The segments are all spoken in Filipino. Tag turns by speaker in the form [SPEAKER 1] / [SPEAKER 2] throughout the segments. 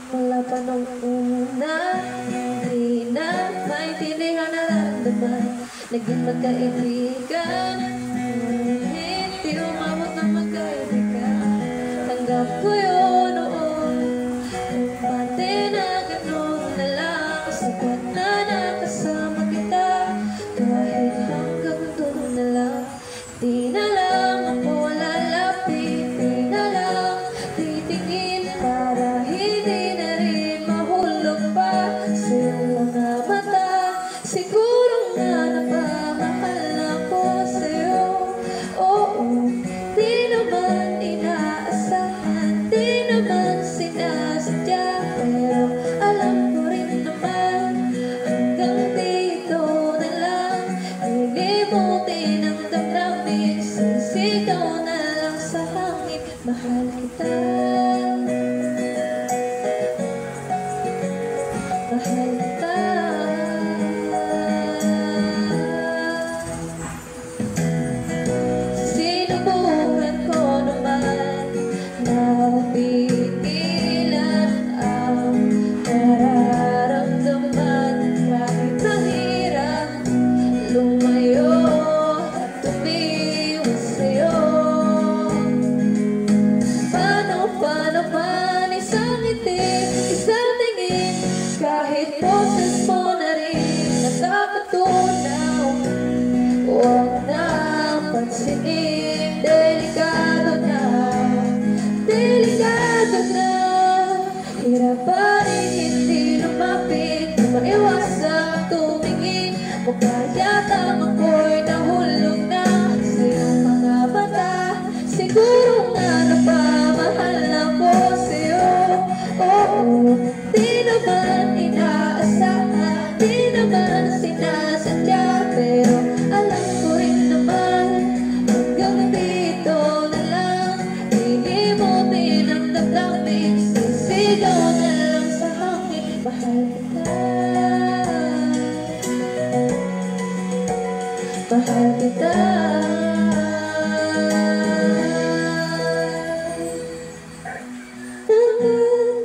[SPEAKER 1] Mula pa nung una, hindi na maintindihan na nararamdaman. Naging magkaibigan, hindi umabot na magkaibigan. Tanggap ko yun noon, pati na gano'n na lang. Sapat na nakasama kita, kahit hanggang doon na lang. Di na lang ako lalapit, di na lang titingin para hindi na rin mahulog pa sa mga mata. Siguro nga napamahal ako sa'yo. Oo, di naman inaasahan, di naman sinasadya, pero alam ko rin naman hanggang dito na lang. Lilimutin ang damdamin, sisigaw na lang sa hangin, mahal kita, mahal kita. Sinubukan ko naman na pigilan ang nararamdaman, kahit mahirap lumayo at tumiwas sa'yo. Paano man isang ngiti, isang tingin, kahit boses mo na rin nakakatunaw. Huwag na pansinin, delikado na, delikado na. Hirap pa rin hindi lumapit, maiwasang tumingin. Mukha yatang ako'y nahulog na sa iyong mga mata. Siguro nga napamahal ako sa'yo. Oo, di naman inaasahan, di naman sinasadya, pero alam ko rin naman hanggang dito na lang. Lilimutin ang damdamin, sisigaw na lang sa hangin, mahal kita, mahal kita.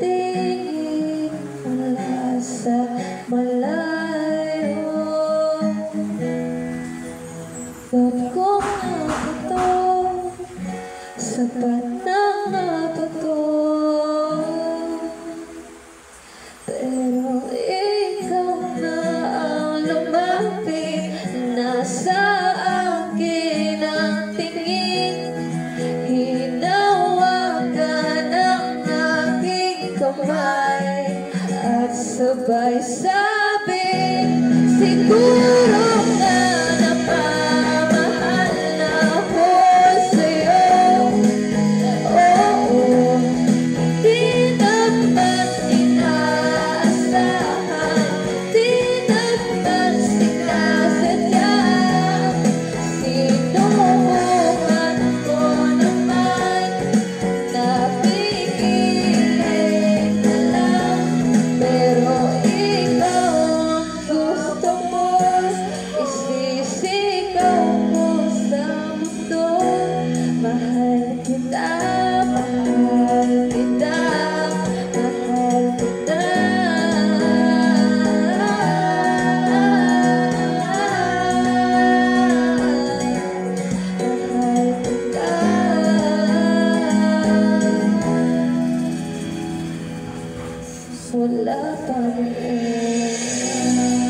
[SPEAKER 1] Nakatingin mula sa malayo, ba't ko nga ito, sapat na nga ba to? Pero ikaw na ang lumapit, nasa akin ang tingin, hinawakan ang aking kamay, at sabay sabi, siguro nga napamahal na ako sa'yo. Oo, di naman inaasahan, di naman sinasadya. Sinubukan ko naman na pigilin na lang, pero ikaw ang gusto mo, isisigaw mo sa mundo. Mahal kita, mahal kita, mahal kita. Mahal kita. Wala pa rin.